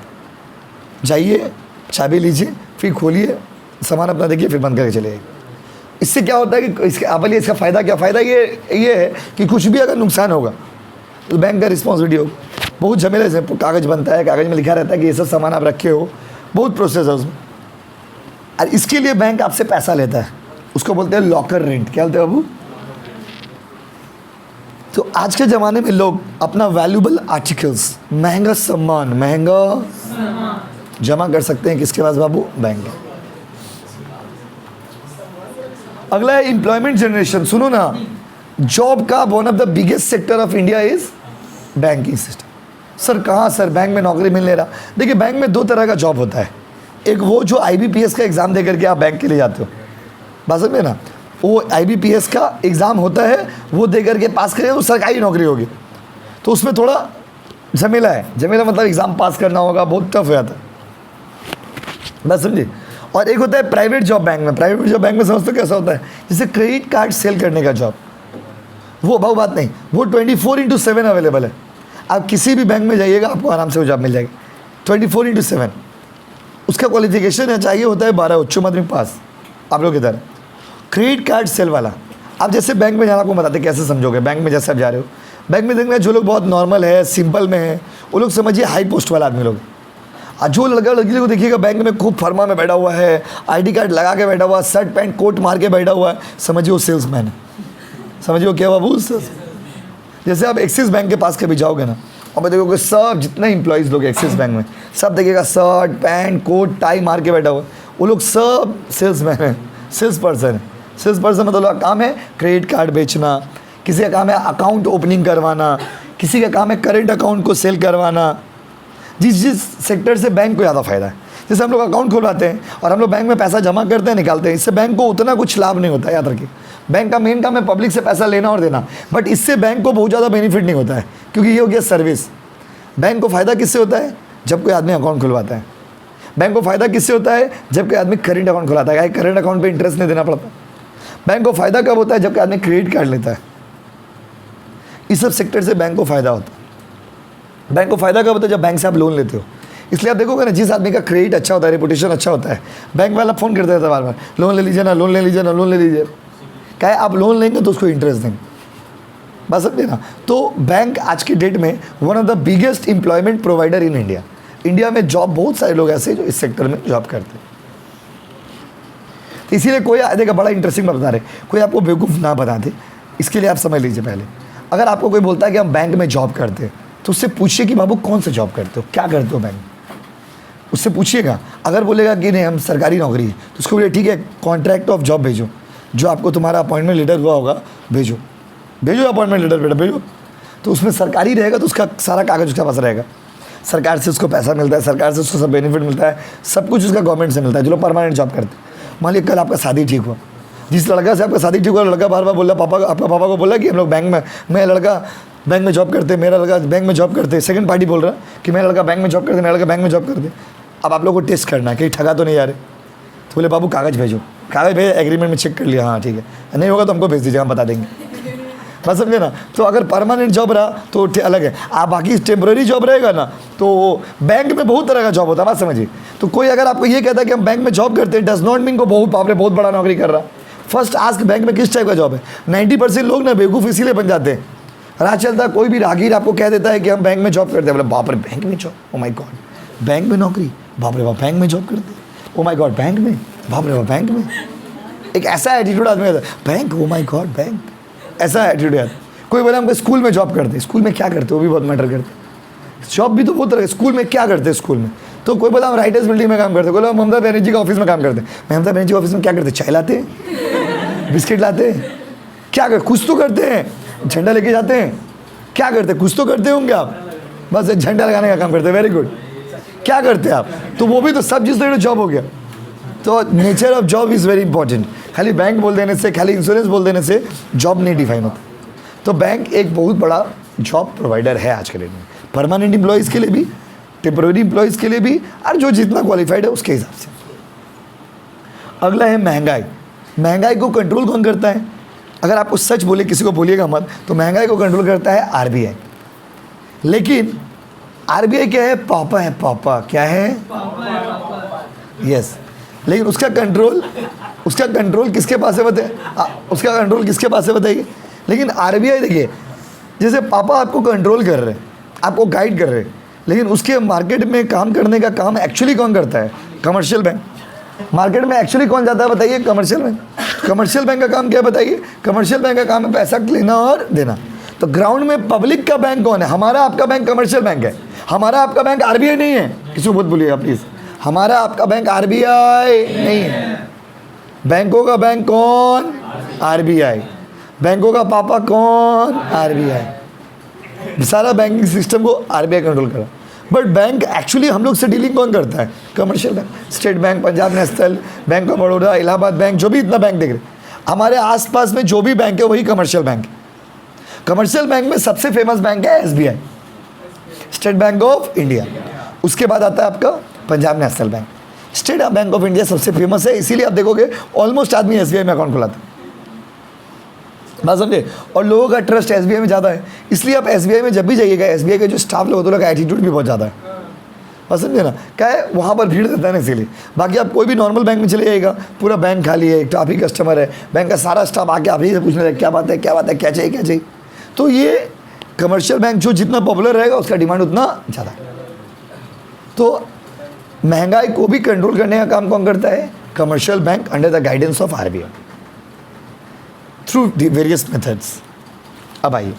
A: जाइए, चाबी लीजिए, फिर खोलिए, सामान अपना देखिए, फिर बंद करके चले जाइए। इससे क्या होता है कि इसका फ़ायदा क्या? फ़ायदा ये है कि कुछ भी अगर नुकसान होगा तो बैंक का रिस्पॉन्सिबिलिटी होगा। बहुत झमेले से कागज़ बनता है, कागज़ में लिखा रहता है कि ये सब सामान आप रखे हो, बहुत प्रोसेस है उसमें, और इसके लिए बैंक आपसे पैसा लेता है, उसको बोलते हैं लॉकर रेंट। क्या बोलते हैं बाबू? तो आज के ज़माने में लोग अपना वैल्यूएबल आर्टिकल्स, महंगा जमा कर सकते हैं किसके पास बाबू? बैंक। अगला है एम्प्लॉयमेंट जनरेशन। सुनो ना, जॉब का one of the biggest sector of India is banking system. Sir कहाँ सर बैंक में नौकरी मिल नहीं रहा? देखिए बैंक में दो तरह का जॉब होता है। एक वो जो IBPS का एग्ज़ाम दे करके आप बैंक के लिए जाते हो, बात समझे ना, वो IBPS का एग्ज़ाम होता है, वो दे करके पास करें तो सरकारी नौकरी होगी। तो उसमें थोड़ा झमेला है, झमेला मतलब एग्ज़ाम पास करना होगा, बहुत टफ हो जाता है, बस समझिए। और एक होता है प्राइवेट जॉब बैंक में। प्राइवेट जॉब बैंक में समझते कैसा होता है? जैसे क्रेडिट कार्ड सेल करने का जॉब, वो बहुत बात नहीं, वो 24/7 अवेलेबल है। आप किसी भी बैंक में जाइएगा आपको आराम से वो जॉब मिल जाएगी 24/7। उसका क्वालिफिकेशन है, चाहिए होता है 12 उच्च माध्यमिक पास, आप लोग इधर। क्रेडिट कार्ड सेल वाला, आप जैसे बैंक में जाना, आपको बताते कैसे समझोगे। बैंक में जैसे आप जा रहे हो, बैंक में देखना जो लोग बहुत नॉर्मल है, सिंपल में है, वो लोग समझिए हाई पोस्ट वाला आदमी लोग। और जो लड़का लड़की को देखिएगा बैंक में खूब फर्मा में बैठा हुआ है, ID कार्ड लगा के बैठा हुआ है, शर्ट पैंट कोट मार के बैठा हुआ है, समझिए वो सेल्समैन है। समझिए वो क्या बाबू? जैसे आप एक्सिस बैंक के पास कभी जाओगे ना, अब देखोगे सब जितने एम्प्लॉयज़ लोग एक्सिस बैंक में, सब देखिएगा शर्ट पैंट कोट टाई मार के बैठा हुआ है। वो लोग सब सेल्समैन हैं, सेल्स पर्सन है। सेल्स पर्सन मतलब लोग का काम है क्रेडिट कार्ड बेचना, किसी का काम है अकाउंट ओपनिंग करवाना, किसी का काम है करेंट अकाउंट को सेल करवाना। जिस सेक्टर से बैंक को ज़्यादा फ़ायदा है, जैसे हम लोग अकाउंट खुलवाते हैं और हम लोग बैंक में पैसा जमा करते हैं निकालते हैं, इससे बैंक को उतना कुछ लाभ नहीं होता है। याद रखिए, बैंक का मेन काम है पब्लिक से पैसा लेना और देना, बट इससे बैंक को बहुत ज़्यादा बेनिफिट नहीं होता है, क्योंकि ये हो गया सर्विस। बैंक को फ़ायदा किससे होता है? जब कोई आदमी अकाउंट खुलवाता है। बैंक को फ़ायदा किससे होता है? जब कोई आदमी करेंट अकाउंट खुलाता है, करेंट अकाउंट पर इंटरेस्ट नहीं देना पड़ता। बैंक को फ़ायदा कब होता है? जब कोई आदमी क्रेडिट कार्ड लेता है। इस सब सेक्टर से बैंक को फ़ायदा होता है। बैंक को फ़ायदा कब होता है? जब बैंक से आप लोन लेते हो। इसलिए आप देखोगे ना, जिस आदमी का क्रेडिट अच्छा होता है, रेपुटेशन अच्छा होता है, बैंक वाला फ़ोन करते रहता है बार बार, लोन ले लीजिए ना, लोन ले लीजिए ना, लोन ले लीजिए। क्या है, आप लोन लेंगे तो उसको इंटरेस्ट देंगे, बात समझे ना। तो बैंक आज की डेट में one of the biggest employment provider in India. India में जॉब बहुत सारे लोग ऐसे जो इस सेक्टर में जॉब करते हैं। तो इसीलिए कोई देखा, बड़ा इंटरेस्टिंग बात बता रहे, कोई आपको बेवकूफ़ ना बता दे, इसके लिए आप समझ लीजिए। पहले अगर आपको कोई बोलता है कि हम बैंक में जॉब करते हैं, तो उससे पूछिए कि बाबू कौन सा जॉब करते हो, क्या करते हो बैंक में, उससे पूछिएगा। अगर बोलेगा कि नहीं हम सरकारी नौकरी है, तो उसको बोलिए ठीक है कॉन्ट्रैक्ट ऑफ जॉब भेजो, जो आपको तुम्हारा अपॉइंटमेंट लेटर हुआ होगा भेजो, भेजो अपॉइंटमेंट लेटर बेटा भेजो। तो उसमें सरकारी रहेगा तो उसका सारा कागज़ उसके पास रहेगा, सरकार से उसको पैसा मिलता है, सरकार से उसको सब बेनिफिट मिलता है, सब कुछ उसका गवर्नमेंट से मिलता है। जो लोग परमानेंट जॉब करते हैं, मान लीजिए कल आपका शादी ठीक हुआ, जिस लड़का से आपका शादी ठीक हुआ, लड़का बार बार बोला पापा, आपका पापा को बोला कि हम लोग बैंक में, मैं लड़का बैंक में जॉब करते, मेरा लड़का बैंक में जॉब करते, सेकंड पार्टी बोल रहा कि मेरा लड़का बैंक में जॉब करते, मेरा लड़का बैंक में जॉब करते। अब आप लोग को टेस्ट करना है कहीं ठगा तो नहीं जा रहे, तो बोले बाबू कागज़ भेजो, कागज़ भेज, एग्रीमेंट में चेक कर लिया, हाँ ठीक है, नहीं होगा तो हमको भेज दीजिए, हम बता देंगे, बस समझे ना। तो अगर परमानेंट जॉब रहा तो अलग है, आप बाकी टेम्प्रेरी जॉब रहेगा ना, तो बैंक में बहुत तरह का जॉब होता है, बात समझिए। तो कोई अगर आपको ये कहता है कि हम बैंक में जॉब करते हैं, डज नॉट मीन को बहुत बाप रे बहुत बड़ा नौकरी कर रहा। फर्स्ट आस्क बैंक में किस टाइप का जॉब है। 90% लोग ना बेवकूफ़ इसीलिए बन जाते हैं। राह चलता कोई भी राहगीर आपको कह देता है कि हम बैंक में जॉब करते हैं, बोले बाप रे बैंक में job, oh my God bank में नौकरी, बाप रे बाप बैंक में जॉब करते, ओ माय गॉड बैंक में, बाप रे बाप बैंक में। एक ऐसा एटीट्यूड आदमी आता है, bank, oh my God bank, ऐसा एटीट्यूड है। कोई बोला हमको स्कूल में जॉब करते, स्कूल में क्या करते, वो भी बहुत मैटर करते। जॉब भी तो बहुत तरह, स्कूल में क्या करते, स्कूल में तो कोई बोला हम राइटर्स बिल्डिंग में काम करते, बोला ममता बनर्जी का ऑफिस में काम करते। ममता बनर्जी ऑफिस में क्या करते, चाय लाते, बिस्किट लाते, क्या कर, कुछ तो करते हैं, झंडा लेके जाते हैं, क्या करते, कुछ तो करते होंगे आप, बस झंडा लगाने का काम करते हैं, वेरी गुड, क्या करते हैं आप, तो वो भी तो सब चीज़ तो जॉब हो गया। तो nature of job is very important. खाली बैंक बोल देने से, खाली इंश्योरेंस बोल देने से जॉब नहीं डिफाइन होता। तो बैंक एक बहुत बड़ा जॉब प्रोवाइडर है आज के डेट में, परमानेंट एम्प्लॉयज़ के लिए भी, टेम्प्रेरी एम्प्लॉयज़ के लिए भी, और जो जितना क्वालिफाइड है उसके हिसाब से। अगला है महंगाई। महंगाई को कंट्रोल कौन करता है? अगर आपको सच बोले, किसी को बोलिएगा मत, तो महंगाई को कंट्रोल करता है आरबीआई। लेकिन आरबीआई क्या है? पापा है, पापा क्या है? यस। लेकिन उसका कंट्रोल किसके पास है बताइए? उसका कंट्रोल किसके पास है बताइए? लेकिन आरबीआई देखिए, जैसे पापा आपको कंट्रोल कर रहे हैं, आपको गाइड कर रहे हैं, लेकिन उसके मार्केट में काम करने का काम एक्चुअली कौन करता है? Commercial bank. मार्केट में एक्चुअली कौन जाता है बताइए? Commercial bank. कमर्शियल बैंक का काम क्या बताइए? कमर्शियल बैंक का काम है पैसा लेना और देना। तो ग्राउंड में पब्लिक का बैंक कौन है? हमारा आपका बैंक कमर्शियल बैंक है, हमारा आपका बैंक आरबीआई नहीं है। किसी को मत बोलिएगा प्लीज़, हमारा आपका बैंक आरबीआई नहीं है। बैंकों का बैंक कौन? आरबीआई। बैंकों का पापा कौन? आरबीआई। सारा बैंकिंग सिस्टम को आरबीआई कंट्रोल करा। बट बैंक एक्चुअली हम लोग से डीलिंग कौन करता है? Commercial bank. State bank, Punjab national, bank of Baroda, Allahabad bank, जो भी इतना बैंक देख रहे, हमारे आसपास में जो भी बैंक है वही कमर्शियल बैंक है। कमर्शियल बैंक में सबसे फेमस बैंक है SBI, state bank of India. उसके बाद आता है आपका Punjab national bank. State bank of India सबसे फेमस है, इसीलिए आप देखोगे ऑलमोस्ट आदमी एसबीआई में अकाउंट खुलाता है, बात समझे। और लोगों का ट्रस्ट एसबीआई में ज़्यादा है, इसलिए आप एसबीआई में जब भी जाइएगा, एसबीआई के जो स्टाफ लोग होते हैं उनका एटीट्यूड भी बहुत ज़्यादा है, बात समझे ना। क्या है, वहाँ पर भीड़ रहता है ना, इसीलिए। बाकी आप कोई भी नॉर्मल बैंक में चले जाइएगा, पूरा बैंक खाली है, एक तो आप ही कस्टमर है, बैंक का सारा स्टाफ आके आप ही से पूछने लगे क्या बात है, क्या बात है, क्या चाहिए, क्या चाहिए। तो ये कमर्शियल बैंक जो जितना पॉपुलर रहेगा उसका डिमांड उतना ज़्यादा। तो महंगाई को भी कंट्रोल करने का काम कौन करता है? Commercial bank under the guidance of RBI through the various methods. अब आइए,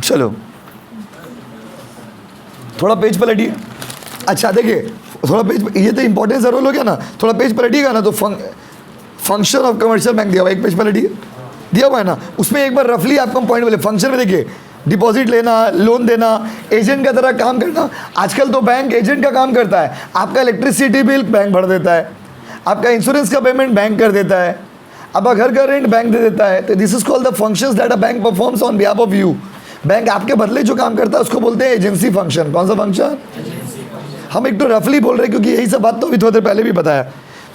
A: चलो थोड़ा पेज पलटिए। अच्छा देखिए, थोड़ा पेज, ये तो इंपॉर्टेंस रोल हो गया ना, थोड़ा पेज पलटिएगा ना तो फंक्शन ऑफ कमर्शियल बैंक दिया हुआ है, एक पेज पलटिए, दिया हुआ है ना, उसमें एक बार रफली आपको पॉइंट बोले। फंक्शन में देखिए, डिपॉजिट लेना, लोन देना, एजेंट का तरह काम करना। आजकल तो बैंक एजेंट का काम करता है, आपका इलेक्ट्रिसिटी बिल बैंक भर देता है, आपका इंश्योरेंस का पेमेंट बैंक कर देता है, आपका घर का रेंट बैंक दे देता है। तो this is called the functions that a bank performs on behalf of you. Bank आपके बदले जो काम करता है उसको बोलते हैं एजेंसी फंक्शन। कौन सा फंक्शन? हम एक तो रफली बोल रहे हैं क्योंकि यही सब बात तो अभी थोड़ी देर पहले भी बताया।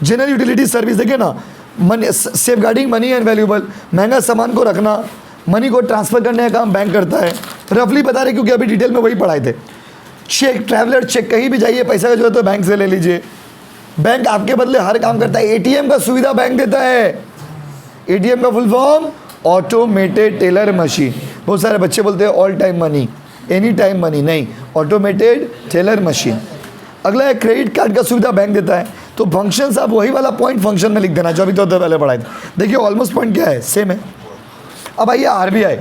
A: जनरल यूटिलिटी सर्विस देखिए ना, money, safeguarding money and valuable, महंगा सामान को रखना, मनी को ट्रांसफ़र करने का काम बैंक करता है। रफली बता रहे क्योंकि अभी डिटेल में वही पढ़ाए थे। चेक, ट्रैवलर चेक, कहीं भी जाइए पैसा का जरूरत है बैंक से ले लीजिए। बैंक आपके बदले हर काम करता है। एटीएम का सुविधा बैंक देता है। एटीएम का full form automated teller machine. बहुत सारे बच्चे बोलते हैं all time money, any time money, नहीं, ऑटोमेटेड टेलर मशीन। अगला है क्रेडिट कार्ड का सुविधा बैंक देता है। तो फंक्शंस आप वही वाला पॉइंट फंक्शन में लिख देना जो अभी तो पहले पढ़ाए थे। देखिए ऑलमोस्ट पॉइंट क्या है, सेम है। अब आइए आरबीआई,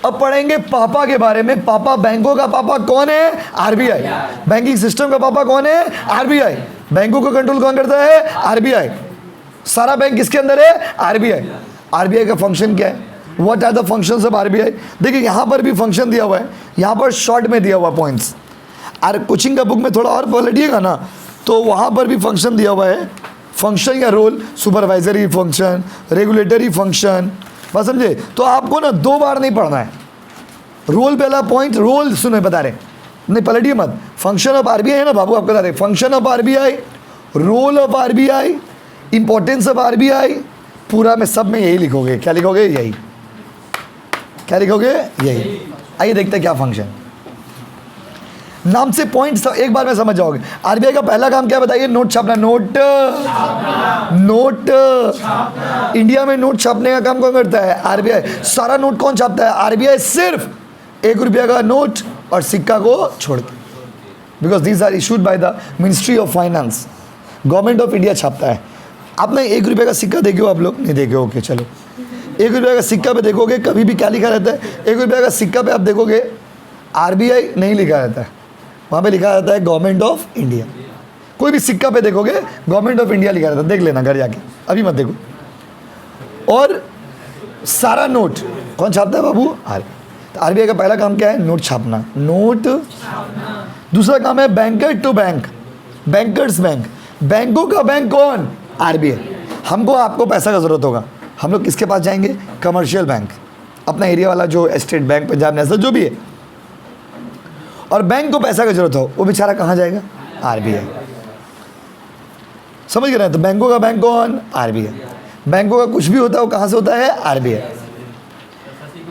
A: अब पढ़ेंगे पापा के बारे में। पापा, बैंकों का पापा कौन है? आरबीआई। बैंकिंग सिस्टम का पापा कौन है? आरबीआई। बैंकों को कंट्रोल कौन करता है? आरबीआई। सारा बैंक किसके अंदर है? आरबीआई। आरबीआई का फंक्शन क्या है? What are the functions of RBI? देखिए यहाँ पर भी फंक्शन दिया हुआ है, यहाँ पर शॉर्ट में दिया हुआ पॉइंट्स। और कोचिंग का बुक में थोड़ा और पलटिएगा ना तो वहाँ पर भी फंक्शन दिया हुआ है। फंक्शन या role, supervisory function, regulatory function, बस समझे। तो आपको ना दो बार नहीं पढ़ना है। रोल पहला पॉइंट, रोल सुनो बता रहे, नहीं पलटिए मत। फंक्शन ऑफ आरबीआई है ना बाबू, आपको बता रहे function of RBI, role of RBI, importance of RBI, पूरा में सब में यही लिखोगे। क्या लिखोगे? यही। क्या लिखोगे? यही। आइए देखते हैं क्या फंक्शन। नाम से पॉइंट एक बार में समझ जाओगे। आरबीआई का पहला काम क्या बताइए? नोट छापना। नोट छापना। इंडिया में नोट छापने का काम कौन करता है? आरबीआई। सारा नोट कौन छापता है? आरबीआई। सिर्फ 1 रुपया का नोट और सिक्का को छोड़ के, because these are issued by the ministry of finance. Government of India छापता है। आपने 1 रुपये का सिक्का देखे हो? आप लोग नहीं देखे? ओके चलो। 1 रुपये का सिक्का पे देखोगे कभी भी क्या लिखा रहता है? 1 रुपये का सिक्का पे आप देखोगे आरबीआई नहीं लिखा रहता है, वहाँ पे लिखा रहता है गवर्नमेंट ऑफ इंडिया। कोई भी सिक्का पे देखोगे गवर्नमेंट ऑफ इंडिया लिखा रहता है, देख लेना घर जाके, अभी मत देखो। और सारा नोट कौन छापता है बाबू? आरबीआई का पहला काम क्या है? नोट छापना। नोट। दूसरा काम है banker to bank, bankers bank. बैंकों का बैंक कौन? आरबीआई। हमको आपको पैसा का ज़रूरत होगा, हम लोग किसके पास जाएंगे? कमर्शियल बैंक, अपना एरिया वाला जो स्टेट बैंक, पंजाब नेशनल, जो भी है। और बैंक को पैसा का जरूरत हो, वो बेचारा कहाँ जाएगा? आरबीआई। समझ गए ना? तो बैंकों का बैंक कौन? आरबीआई। बैंकों का कुछ भी होता है वो कहाँ से होता है? आरबीआई।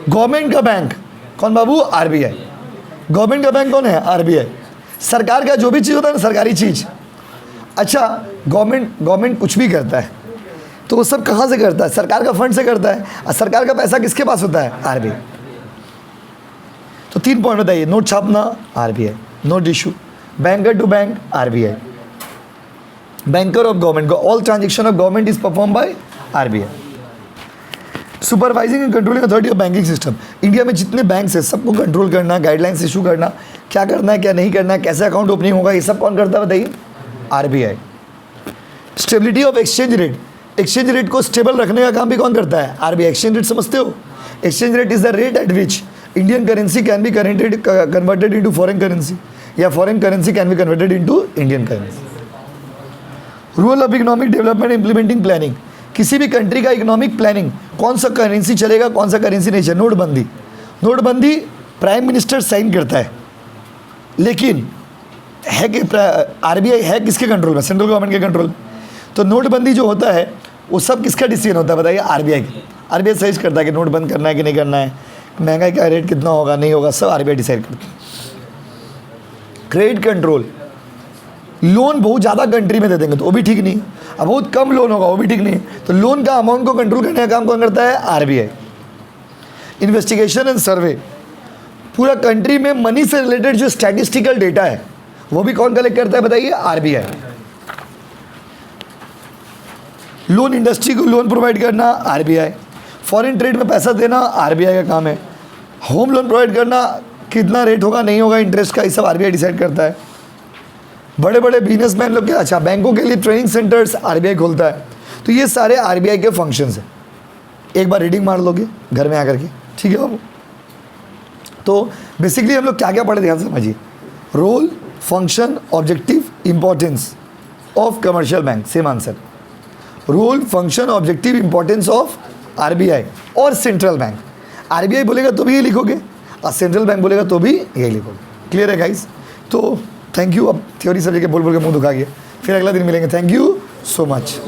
A: गवर्नमेंट का बैंक कौन बाबू? आरबीआई। गवर्नमेंट का बैंक कौन है? आरबीआई। सरकार का जो भी चीज़ होता है ना, सरकारी चीज़, अच्छा गवर्नमेंट कुछ भी करता है तो वो सब कहाँ से करता है? सरकार का फंड से करता है। और सरकार का पैसा किसके पास होता है? आरबीआई। तो 3 पॉइंट बताइए। नोट छापना RBI, note issue, banker to bank RBI, banker of government, all transaction of government is perform by RBI. Supervising and controlling authority of banking system. India में जितने बैंक्स हैं सबको कंट्रोल करना, guidelines issue करना, क्या करना है क्या नहीं करना है, कैसे अकाउंट ओपनिंग होगा, ये सब कौन करता है बताइए? RBI. Stability of exchange rate, exchange rate को स्टेबल रखने का काम भी कौन करता है? आरबीआई। एक्सचेंज रेट समझते हो? Exchange rate is the rate at which Indian currency can be converted into foreign currency या foreign currency can be converted into Indian currency. Rule of economic development implementing planning, किसी भी country का economic planning, कौन सा currency चलेगा कौन सा currency नहीं चलेगा। नोटबंदी, नोटबंदी प्राइम मिनिस्टर साइन करता है, लेकिन है कि आरबीआई है किसके कंट्रोल में? सेंट्रल गवर्नमेंट के कंट्रोल में। तो नोटबंदी जो होता है वो सब किसका डिसीजन होता है बताइए? आरबीआई का। आरबीआई सजेस्ट करता है कि नोट बंद करना है कि नहीं करना है, महंगाई का रेट कितना होगा नहीं होगा, सब आरबीआई डिसाइड करती है। क्रेडिट कंट्रोल, लोन बहुत ज़्यादा कंट्री में दे देंगे तो वो भी ठीक नहीं, अब बहुत कम लोन होगा वो भी ठीक नहीं, तो लोन का अमाउंट को कंट्रोल करने का काम कौन करता है? आरबीआई। इन्वेस्टिगेशन एंड सर्वे, पूरा कंट्री में मनी से रिलेटेड जो स्टैटिस्टिकल डेटा है वो भी कौन कलेक्ट करता है बताइए? आरबीआई। लोन इंडस्ट्री को लोन प्रोवाइड करना आरबीआई। फॉरेन ट्रेड में पैसा देना आरबीआई का काम है। होम लोन प्रोवाइड करना कितना रेट होगा नहीं होगा इंटरेस्ट का, ये सब आरबीआई डिसाइड करता है। बड़े बड़े बिजनेसमैन लोग क्या, अच्छा बैंकों के लिए ट्रेनिंग सेंटर्स आरबीआई खोलता है। तो ये सारे आरबीआई के फंक्शंस हैं। एक बार रीडिंग मार लोगे घर में आकर के, ठीक है बाबू। तो बेसिकली हम लोग क्या क्या पढ़े ध्यान से समझिए। Role, function, objective, importance of commercial bank, same answer. Role, function, objective, importance of RBI और सेंट्रल बैंक। आरबीआई बोलेगा तो भी ये लिखोगे और सेंट्रल बैंक बोलेगा तो भी यही लिखोगे। क्लियर है गाइस? तो थैंक यू। अब थ्योरी सब जगह बोल बोल के मुंह दुखा गया, फिर अगला दिन मिलेंगे। Thank you so much.